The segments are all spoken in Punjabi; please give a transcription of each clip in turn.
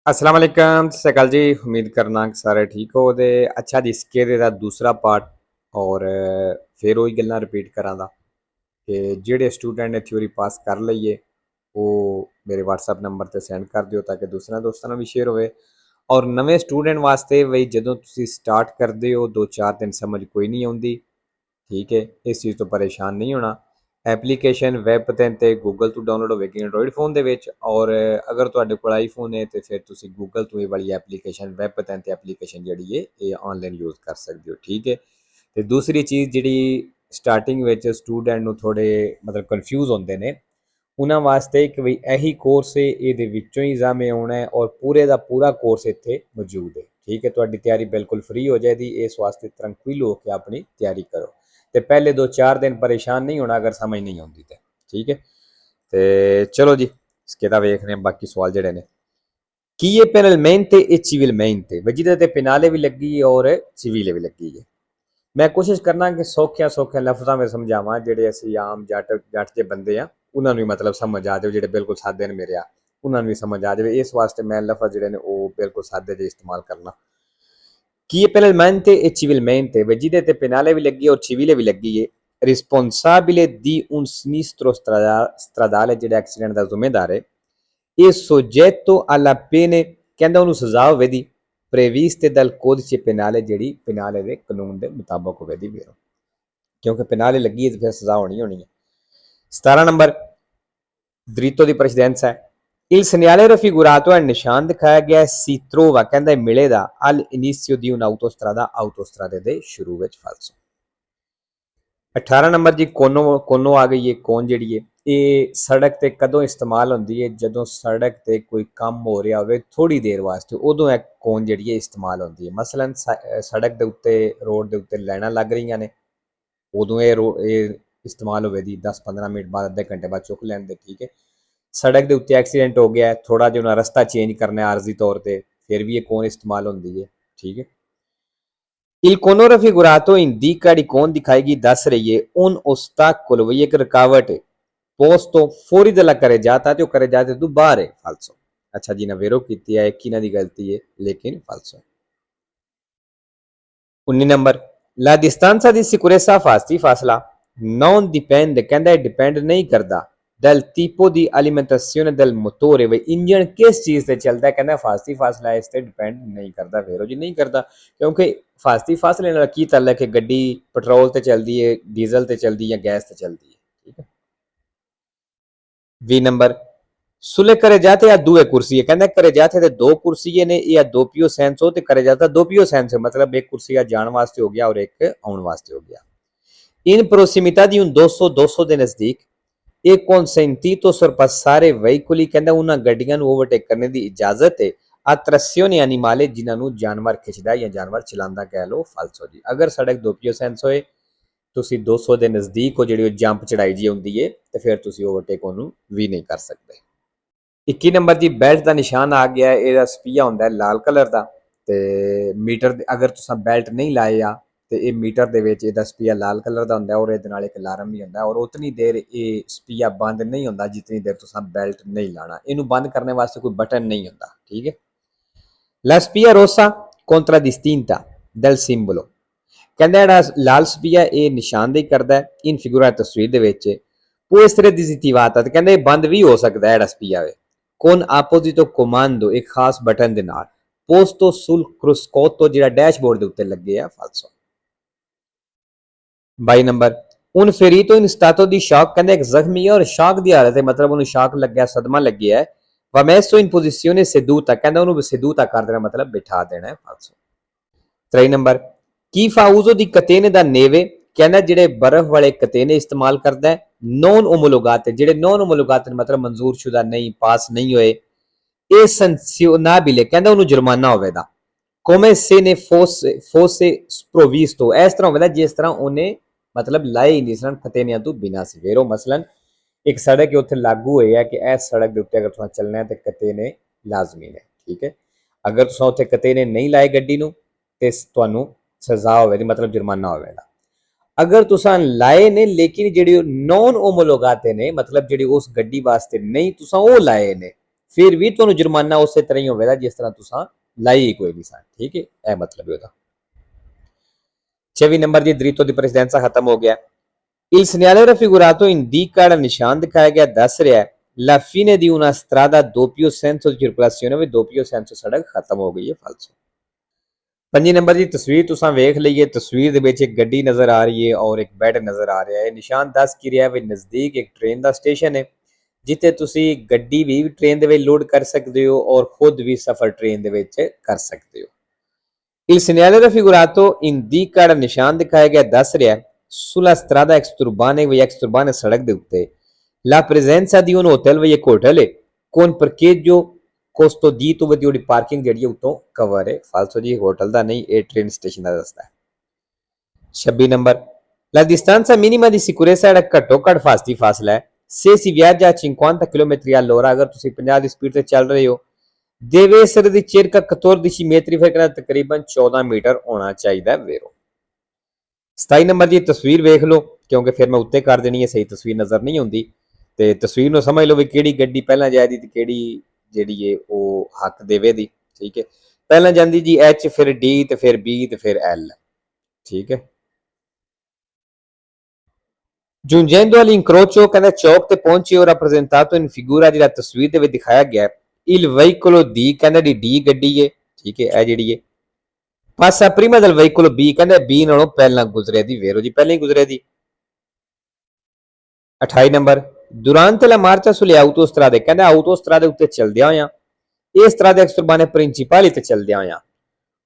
अस्सलाम वालेकुम सत श्री अकाल जी। उम्मीद करना कि सारे ठीक हो ते अच्छा जी। इसके दा दूसरा पार्ट और फिर वही गल्लां रिपीट करा दा कि जेह्ड़े स्टूडेंट ने थ्योरी पास कर ਲਈ है ਉਹ ਮੇਰੇ WhatsApp ਨੰਬਰ ਤੇ ਸੈਂਡ ਕਰ ਦਿਓ ਤਾਂ ਕਿ ਦੂਸਰੇ ਦੋਸਤਾਂ ਨੂੰ ਵੀ ਸ਼ੇਅਰ ਹੋਵੇ। ਔਰ ਨਵੇਂ ਸਟੂਡੈਂਟ ਵਾਸਤੇ ਬਈ ਜਦੋਂ ਤੁਸੀਂ ਸਟਾਰਟ ਕਰਦੇ ਹੋ 2-4 ਦਿਨ ਸਮਝ ਕੋਈ ਨਹੀਂ ਆਉਂਦੀ, ठीक है। इस चीज़ तो परेशान नहीं होना। एप्लीकेशन वैब ਤੇ गूगल ਤੋਂ ਡਾਊਨਲੋਡ ਹੋਵੇਗੀ ਐਂਡਰੋਇਡ ਫੋਨ ਦੇ ਵਿੱਚ। ਔਰ ਅਗਰ ਤੁਹਾਡੇ ਕੋਲ ਆਈਫੋਨ ਹੈ ਤੇ ਫਿਰ ਤੁਸੀਂ ਗੂਗਲ ਤੋਂ ਇਹ ਵਾਲੀ ਐਪਲੀਕੇਸ਼ਨ ਵੈਬ ਤੇ ਐਪਲੀਕੇਸ਼ਨ ਜਿਹੜੀ ਹੈ ਇਹ ਆਨਲਾਈਨ ਯੂਜ਼ ਕਰ ਸਕਦੇ ਹੋ, ਠੀਕ ਹੈ। ਤੇ ਦੂਸਰੀ ਚੀਜ਼ ਜਿਹੜੀ ਸਟਾਰਟਿੰਗ ਵਿੱਚ ਸਟੂਡੈਂਟ ਨੂੰ ਥੋੜੇ ਮਤਲਬ ਕਨਫਿਊਜ਼ ਹੁੰਦੇ ਨੇ ਉਹਨਾਂ ਵਾਸਤੇ ਕਿ ਵੀ ਇਹੀ ਕੋਰਸ ਹੈ, ਇਹਦੇ ਵਿੱਚੋਂ ਹੀ ਐਗਜ਼ਾਮ ਆਉਣਾ ਹੈ ਔਰ ਪੂਰੇ ਦਾ ਪੂਰਾ ਕੋਰਸ ਇੱਥੇ ਮੌਜੂਦ ਹੈ, ਠੀਕ ਹੈ। ਤੁਹਾਡੀ ਤਿਆਰੀ ਬਿਲਕੁਲ ਫ੍ਰੀ ਹੋ ਜਾਏਗੀ। ਇਸ ਵਾਸਤੇ ਤਰੰਕੁਇਲ ਹੋ ਕੇ ਆਪਣੀ ਤਿਆਰੀ ਕਰੋ ਤੇ ਪਹਿਲੇ 2-4 ਦਿਨ ਪਰੇਸ਼ਾਨ ਨਹੀਂ ਹੋਣਾ ਅਗਰ ਸਮਝ ਨਹੀਂ ਆਉਂਦੀ ਤੇ, ਠੀਕ ਹੈ। ਤੇ ਚਲੋ ਜੀ इसके ਵੇਖਦੇ ਹਾਂ ਬਾਕੀ ਸਵਾਲ ਜਿਹੜੇ ਨੇ। ਕੀ ਇਹ penalmente e civilmente ਵਜੀਦੇ ਤੇ ਪਿਨਾਲੇ ਵੀ ਲੱਗੀ ਔਰ ਸਿਵੀਲੇ ਵੀ ਲੱਗੀ ਹੈ। ਮੈਂ ਕੋਸ਼ਿਸ਼ ਕਰਨਾ ਕਿ ਸੌਖਿਆਂ ਸੌਖਿਆਂ ਲਫ਼ਜ਼ਾਂ ਵਿੱਚ ਸਮਝਾਵਾਂ ਜਿਹੜੇ ਅਸੀਂ ਆਮ ਜੱਟ ਦੇ ਬੰਦੇ ਆ ਉਹਨਾਂ ਨੂੰ ਵੀ ਮਤਲਬ ਸਮਝ ਆ ਜਾਵੇ, ਜਿਹੜੇ ਬਿਲਕੁਲ ਸਾਦੇ ਨੇ ਮੇਰੇ ਆ ਉਹਨਾਂ ਨੂੰ ਵੀ ਸਮਝ ਆ ਜਾਵੇ। ਇਸ ਵਾਸਤੇ ਮੈਂ ਲਫ਼ਜ਼ ਜਿਹੜੇ ਨੇ ਉਹ ਬਿਲਕੁਲ ਸਾਦੇ ਜਿਹੇ ਇਸਤੇਮਾਲ ਕਰਨਾ। Chi è penalmente e civilmente, vegide te penale vi leggi o civile vi leggi, responsabile di un sinistro stradale ਜਿਹੜੇ ਐਕਸੀਡੈਂਟ ਦਾ ਜ਼ਿੰਮੇਦਾਰ ਹੈ ਇਹ soggetto alla pene ਕਹਿੰਦਾ ਉਹਨੂੰ ਸਜ਼ਾ ਹੋਵੇਗੀ previste dal codice penale ਜਿਹੜੀ ਪਿਨਾਲੇ ਦੇ ਕਾਨੂੰਨ ਦੇ ਮੁਤਾਬਕ ਹੋਵੇਗੀ ਵੀਰੋ, ਕਿਉਂਕਿ ਪਿਨਾਲੇ ਲੱਗੀ ਹੈ ਤੇ ਫਿਰ ਸਜ਼ਾ ਹੋਣੀ ਹੈ। 17 ਨੰਬਰ dritto di precedenza ਹੈ। Il segnale raffigurato è il ਨਿਸ਼ਾਨ ਦਿਖਾਇਆ ਗਿਆ ਹੈ si trova ਕਹਿੰਦਾ ਮਿਲੇਗਾ all'inizio di un'autostrada autostrade ਦੇ ਸ਼ੁਰੂ ਵਿੱਚ ਫਾਲਸੋ। 18 ਨੰਬਰ ਜੀ ਕੋਨੋ ਆ ਗਈ ਹੈ। ਕੌਣ ਜਿਹੜੀ ਹੈ ਇਹ ਸੜਕ ਤੇ ਕਦੋਂ ਇਸਤੇਮਾਲ ਹੁੰਦੀ ਹੈ? ਜਦੋਂ ਸੜਕ ਤੇ ਕੋਈ ਕੰਮ ਹੋ ਰਿਹਾ ਹੋਵੇ ਥੋੜੀ ਦੇਰ ਵਾਸਤੇ, ਉਦੋਂ ਇਹ ਕੌਣ ਜਿਹੜੀ ਹੈ ਇਸਤੇਮਾਲ ਹੁੰਦੀ ਹੈ। ਮਸਲਨ ਸੜਕ ਦੇ ਉੱਤੇ ਰੋਡ ਦੇ ਉੱਤੇ ਲਾਈਨਾਂ ਲੱਗ ਰਹੀਆਂ ਨੇ ਉਦੋਂ ਇਹ ਇਸਤੇਮਾਲ ਹੋਵੇਗੀ 10-15 ਮਿੰਟ ਬਾਅਦ, ਅੱਧੇ ਘੰਟੇ ਬਾਅਦ ਚੁੱਕ ਲੈਣ ਦੇ, ਠੀਕ ਹੈ। ਸੜਕ ਦੇ ਉੱਤੇ ਐਕਸੀਡੈਂਟ ਹੋ ਗਿਆ ਥੋੜਾ ਜਿਹਾ ਉਹਨਾਂ ਰਸਤਾ ਚੇਂਜ ਕਰਨਾ ਆਰਜ਼ੀ ਤੌਰ ਤੇ, ਫਿਰ ਵੀ ਇਹ ਕੌਣ ਇਸਤੇਮਾਲ ਹੁੰਦੀ ਹੈ, ਠੀਕ ਹੈ। Il cono raffigurato indica di कौन दिखाएगी दस रही है un ostacolo वही एक रुकावट है posto fuori dalla carreggiata जो carreggiata तो बाहर है falso। अच्छा जी ना वेरो की है कि ना दी गलती है लेकिन falso है। 19 number la distanza di sicurezza फासला non dipende कहता है डिपेंड नहीं करता dal tipo di alimentazione del motore वे इंजन किस चीज़ से चलता है कहना फासला इस पर डिपेंड नहीं करता। फेरो जी नहीं करता क्योंकि फासले नाल की तल है कि गड्डी पेट्रोल ते चलती है, डीजल ते चलती है, गैस ते चलती है, ठीक है। 20 नंबर सुले करे जाते या दुए कुर्सी है कहना करे जाते थे दो कुर्सी ने या दो पियो सेंस हो तो करे जाता दो पियो सेंस है मतलब एक कुर्सी जान वास्ते हो गया और एक आने वास्ते हो गया। इन प्रोसिमिता दी 200 ਦੇ ਨਜ਼ਦੀਕ ਇਹ consentito sorpassare veicoli ਕਹਿੰਦਾ ਉਹਨਾਂ ਗੱਡੀਆਂ ਨੂੰ ਓਵਰਟੇਕ ਕਰਨ ਦੀ ਇਜਾਜ਼ਤ ਹੈ attrazione animale ਜਿਨ੍ਹਾਂ ਨੂੰ ਜਾਨਵਰ ਖਿੱਚਦਾ ਜਾਂ ਜਾਨਵਰ ਚਲਾਉਂਦਾ ਕਹਿ ਲਓ ਫਾਲਸੋ ਜੀ। ਅਗਰ ਸੜਕ ਦੋਪੀਓ ਸੈਂਸ ਹੋਏ ਤੁਸੀਂ 200 ਦੇ ਨਜ਼ਦੀਕ ਹੋ ਜਿਹੜੀ ਉਹ ਜੰਪ ਚੜਾਈ ਜੀ ਹੁੰਦੀ ਹੈ ਤੇ ਫਿਰ ਤੁਸੀਂ ਓਵਰਟੇਕ ਉਹਨੂੰ ਵੀ ਨਹੀਂ ਕਰ ਸਕਦੇ। 21 ਨੰਬਰ ਦੀ ਬੈਲਟ ਦਾ ਨਿਸ਼ਾਨ ਆ ਗਿਆ ਹੈ। ਇਹਦਾ ਸਪੀਆ ਹੁੰਦਾ ਹੈ ਲਾਲ ਕਲਰ ਦਾ ਤੇ ਮੀਟਰ ਅਗਰ ਤੁਸੀਂ ਬੈਲਟ ਨਹੀਂ ਲਾਇਆ ਤੇ ਇਹ ਮੀਟਰ ਦੇ ਵਿੱਚ ਇਹਦਾ ਸਪੀਆ ਲਾਲ ਕਲਰ ਦਾ ਹੁੰਦਾ ਔਰ ਇਹਦੇ ਨਾਲ ਇੱਕ ਅਲਾਰਮ ਵੀ ਹੁੰਦਾ ਔਰ ਉਤਨੀ ਦੇਰ ਇਹ ਸਪੀਆ ਬੰਦ ਨਹੀਂ ਹੁੰਦਾ ਜਿਤਨੀ ਦੇਰ ਤੁਸੀਂ ਬੈਲਟ ਨਹੀਂ ਲਾਣਾ। ਇਹਨੂੰ ਬੰਦ ਕਰਨ ਵਾਸਤੇ ਕੋਈ ਬਟਨ ਨਹੀਂ ਹੁੰਦਾ, ਠੀਕ ਹੈ। La spia rossa contraddistinta del simbolo ਕਹਿੰਦਾ ਜਿਹੜਾ ਲਾਲ ਸਪੀਆ ਇਹ ਨਿਸ਼ਾਨਦੇਹੀ ਕਰਦਾ ਹੈ ਇਨ ਫਿਗੂਰਾ ਤਸਵੀਰ ਦੇ ਵਿੱਚ può essere disattivata ਤੇ ਕਹਿੰਦੇ ਬੰਦ ਵੀ ਹੋ ਸਕਦਾ ਹੈ ਜਿਹੜਾ ਸਪੀਆ ਵੇ con apposito comando ਇੱਕ ਖਾਸ ਬਟਨ ਦੇ ਨਾਲ posto sul cruscotto ਜਿਹੜਾ ਡੈਸ਼ਬੋਰਡ ਦੇ ਉੱਤੇ ਲੱਗੇ ਆ ਫਾਲਸੋ। 22 number un ferito in stato di shock ਕਹਿੰਦੇ ਇੱਕ ਜ਼ਖਮੀ ਹੈ ਔਰ ਸ਼ੌਕ ਦੀ ਹਾਲਤ ਹੈ ਮਤਲਬ ਉਹਨੂੰ ਸ਼ੌਕ ਲੱਗਿਆ, ਸਦਮਾ ਲੱਗਿਆ ਹੈ। va messo in posizione seduta ਕਹਿੰਦਾ ਉਹਨੂੰ seduta ਕਰ ਦੇਣਾ ਮਤਲਬ ਬਿਠਾ ਦੇਣਾ ਹੈ ਫਾਲਸੋ। 23 ਨੰਬਰ ਕੀ fa uso di catene da neve ਕਹਿੰਦਾ ਜਿਹੜੇ ਬਰਫ਼ ਵਾਲੇ ਕਤੇਨੇ ਇਸਤੇਮਾਲ ਕਰਦਾ ਹੈ non omologate ਜਿਹੜੇ non omologate ਮਤਲਬ ਮਨਜ਼ੂਰ ਸ਼ੁਦਾ ਨਹੀਂ, ਪਾਸ ਨਹੀਂ ਹੋਏ ਇਹ sanzionabile ਕਹਿੰਦਾ ਉਹਨੂੰ ਜੁਰਮਾਨਾ ਹੋਵੇਗਾ come se ne fosse sprovvisto ਇਸ ਤਰ੍ਹਾਂ ਹੋਵੇਗਾ ਜਿਸ ਤਰ੍ਹਾਂ ਉਹਨੇ ਮਤਲਬ ਲਾਏ ਨਹੀਂ ਸਨ ਕਤੇਨਿਆਂ ਤੋਂ ਬਿਨਾਂ ਸੀ। ਵੇਰੋ ਮਸਲਨ ਇੱਕ ਸੜਕ ਹੈ ਉੱਥੇ ਲਾਗੂ ਹੋਇਆ ਕਿ ਇਸ ਸੜਕ ਦੇ ਉੱਤੇ ਅਗਰ ਤੁਸੀਂ ਚੱਲਣਾ ਹੈ ਤੇ ਕਤੇਨੇ ਲਾਜ਼ਮੀ ਨੇ, ਠੀਕ ਹੈ। ਅਗਰ ਤੁਸੀਂ ਉੱਥੇ ਕਤੇਨੇ ਨਹੀਂ ਲਾਏ ਗੱਡੀ ਨੂੰ ਤੇ ਤੁਹਾਨੂੰ ਸਜ਼ਾ ਹੋਵੇਗੀ ਮਤਲਬ ਜੁਰਮਾਨਾ ਹੋਵੇਗਾ। ਅਗਰ ਤੁਸੀਂ ਲਾਏ ਨੇ ਲੇਕਿਨ ਜਿਹੜੀ ਨੌਨ ਓਮੋਲੋਗਾਤੇ ਨੇ ਮਤਲਬ ਜਿਹੜੀ ਉਸ ਗੱਡੀ ਵਾਸਤੇ ਨਹੀਂ ਤੁਸੀਂ ਉਹ ਲਾਏ ਨੇ ਫਿਰ ਵੀ ਤੁਹਾਨੂੰ ਜੁਰਮਾਨਾ ਉਸੇ ਤਰ੍ਹਾਂ ਹੀ ਹੋਵੇਗਾ ਜਿਸ ਤਰ੍ਹਾਂ ਤੁਸੀਂ ਲਾਈ ਕੋਈ ਨਹੀਂ ਸਾਂ। ਠੀਕ ਹੈ, ਇਹ ਮਤਲਬ ਹੈ ਉਹਦਾ। 26 ਨੰਬਰ ਦੀ dritto di presidenza ਖਤਮ ਹੋ ਗਿਆ। Il segnale raffigurato indica il ਨਿਸ਼ਾਨ ਦਿਖਾਇਆ ਗਿਆ ਦੱਸ ਰਿਹਾ ਹੈ la fine di una strada doppio senso di circolazione ਵੀ doppio senso ਸੜਕ ਖਤਮ ਹੋ ਗਈ ਹੈ ਫਾਲਸੋ। 5 ਨੰਬਰ ਦੀ ਤਸਵੀਰ ਤੁਸੀਂ ਵੇਖ ਲਈਏ। ਤਸਵੀਰ ਦੇ ਵਿੱਚ ਇੱਕ ਗੱਡੀ ਨਜ਼ਰ ਆ ਰਹੀ ਹੈ ਔਰ ਇੱਕ ਬੈੱਡ ਨਜ਼ਰ ਆ ਰਿਹਾ ਹੈ। ਨਿਸ਼ਾਨ ਦੱਸ ਕੀ ਰਿਹਾ ਵੀ ਨਜ਼ਦੀਕ ਇੱਕ ਟ੍ਰੇਨ ਦਾ ਸਟੇਸ਼ਨ ਹੈ ਜਿੱਥੇ ਤੁਸੀਂ ਗੱਡੀ ਵੀ ਟ੍ਰੇਨ ਦੇ ਵਿੱਚ ਲੋਡ ਕਰ ਸਕਦੇ ਹੋ ਔਰ ਖੁਦ ਵੀ ਸਫ਼ਰ ਟ੍ਰੇਨ ਦੇ ਵਿੱਚ ਕਰ ਸਕਦੇ ਹੋ। Il segnale raffigurato indica il ਨਿਸ਼ਾਨ ਦਿਖਾਇਆ ਗਿਆ ਦੱਸ ਰਿਹਾ sulla strada exturbane ਵੀ exturbane ਸੜਕ ਦੇ ਉੱਤੇ la presenza di un hotel ਵੀ ਇੱਕ ਹੋਟਲ ਹੈ con parcheggio custodito ਵੀ ਉਹਦੀ ਪਾਰਕਿੰਗ ਜਿਹੜੀ ਹੈ ਉਤੋਂ ਕਵਰ ਹੈ। ਫਾਲਸੋ ਜੀ ਹੋਟਲ ਦਾ ਨਹੀਂ, ਇਹ ਟ੍ਰੇਨ ਸਟੇਸ਼ਨ ਦਾ ਦੱਸਦਾ ਹੈ। 26 number la distanza minima di sicurezza ਜਿਹੜਾ ਘੱਟੋ ਘੱਟ ਫਾਸਲਾ ਹੈ se si viaggia a 50 km all'ora ਅਗਰ ਤੁਸੀਂ 50 ਦੀ ਸਪੀਡ ਤੇ ਚੱਲ ਰਹੇ ਹੋ deve essere di circa 14 metri ਫਿਰ ਕਹਿੰਦਾ ਤਕਰੀਬਨ 14 ਮੀਟਰ ਹੋਣਾ ਚਾਹੀਦਾ ਵੇਰੋ। 27 ਨੰਬਰ ਦੀ ਤਸਵੀਰ ਵੇਖ ਲਓ ਕਿਉਂਕਿ ਫਿਰ ਮੈਂ ਉੱਤੇ ਕਰ ਦੇਣੀ ਹੈ, ਸਹੀ ਤਸਵੀਰ ਨਜ਼ਰ ਨਹੀਂ ਆਉਂਦੀ ਤੇ ਤਸਵੀਰ ਨੂੰ ਸਮਝ ਲਓ ਵੀ ਕਿਹੜੀ ਗੱਡੀ ਪਹਿਲਾਂ ਜਾਏਗੀ ਤੇ ਕਿਹੜੀ ਜਿਹੜੀ ਹੈ ਉਹ ਹੱਕ ਦੇਵੇ ਦੀ। ਠੀਕ ਹੈ, ਪਹਿਲਾਂ ਜਾਂਦੀ ਜੀ H, ਫਿਰ D ਤੇ ਫਿਰ B ਤੇ ਫਿਰ L। ਠੀਕ ਹੈ, giungendo all'incrocio ਕਹਿੰਦਾ ਚੌਕ ਤੇ ਪਹੁੰਚੇ ਔਰ rappresentato in figura ਜਿਹੜਾ ਤਸਵੀਰ ਦੇ ਵਿੱਚ ਦਿਖਾਇਆ ਗਿਆ il veicolo D ਕਹਿੰਦਾ ਦੀ D ਗੱਡੀ ਹੈ। ਠੀਕ ਹੈ, ਇਹ ਜਿਹੜੀ ਹੈ passa prima del veicolo B ਕਹਿੰਦਾ B ਨਾਲੋਂ ਪਹਿਲਾਂ ਗੁਜ਼ਰੇ ਦੀ ਵੇਰੋ ਜੀ, ਪਹਿਲਾਂ ਹੀ ਗੁਜ਼ਰੇ ਦੀ। 28 number durante la marcia sulle autostrade ਕਹਿੰਦਾ autostrade ਉੱਤੇ ਚੱਲਦਿਆਂ ਹੋਇਆਂ ਇਹ strade exurbane principali ਤੇ ਚੱਲਦਿਆਂ ਹੋਇਆਂ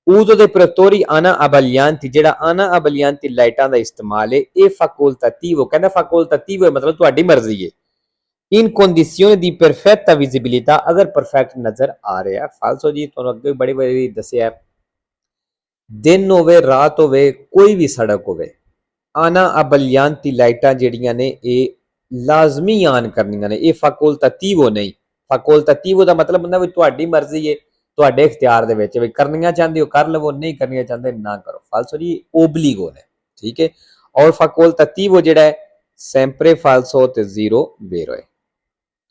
uso dei protettori ana abbaglianti ਜਿਹੜਾ ana abbaglianti ਲਾਈਟਾਂ ਦਾ ਇਸਤੇਮਾਲ ਹੈ ਇਹ facoltativo ਕਹਿੰਦਾ facoltativo ਮਤਲਬ ਤੁਹਾਡੀ ਮਰਜ਼ੀ ਹੈ in condizione di perfetta visibilità ਅਗਰ ਪਰਫੈਕਟ ਨਜ਼ਰ ਆ ਰਿਹਾ। ਫਾਲਸੋ ਜੀ ਤੁਹਾਨੂੰ ਅੱਗੇ ਬੜੀ ਵਾਰੀ ਦੱਸਿਆ ਦਿਨ ਹੋਵੇ ਰਾਤ ਹੋਵੇ ਕੋਈ ਵੀ ਸੜਕ ਹੋਵੇ ਆਨਾ ਅਬਲਿਆਂਤੀ ਲਾਈਟਾਂ ਜਿਹੜੀਆਂ ਨੇ ਇਹ ਲਾਜ਼ਮੀ ਆਨ ਕਰਨੀਆਂ ਨੇ, ਇਹ ਫੈਕਲਟੇਟਿਵੋ ਨਹੀਂ। ਫੈਕਲਟੇਟਿਵੋ ਦਾ ਮਤਲਬ ਹੁੰਦਾ ਵੀ ਤੁਹਾਡੀ ਮਰਜ਼ੀ ਹੈ, ਤੁਹਾਡੇ ਇਖਤਿਆਰ ਦੇ ਵਿੱਚ ਵੀ ਕਰਨੀਆਂ ਚਾਹੁੰਦੇ ਹੋ ਕਰ ਲਵੋ, ਨਹੀਂ ਕਰਨੀਆਂ ਚਾਹੁੰਦੇ ਨਾ ਕਰੋ। ਫਾਲਸੋ ਜੀ ਓਬਲੀਗੋ ਨੇ। ਠੀਕ ਹੈ, ਔਰ ਫੈਕਲਟੇਟਿਵੋ ਜਿਹੜਾ ਹੈ sempre falso ਤੇ zero vero ਹੈ।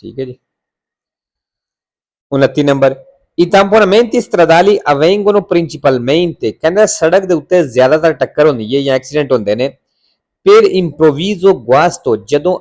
ਠੀਕ ਹੈ ਜੀ। 29 number I tamponamenti stradali avvengono principalmente ਕਹਿੰਦਾ ਸੜਕ ਦੇ ਉੱਤੇ ਜ਼ਿਆਦਾਤਰ ਟੱਕਰ ਹੁੰਦੀ ਹੈ ਜਾਂ ਐਕਸੀਡੈਂਟ ਹੁੰਦੇ ਨੇ per improvviso guasto ਜਦੋਂ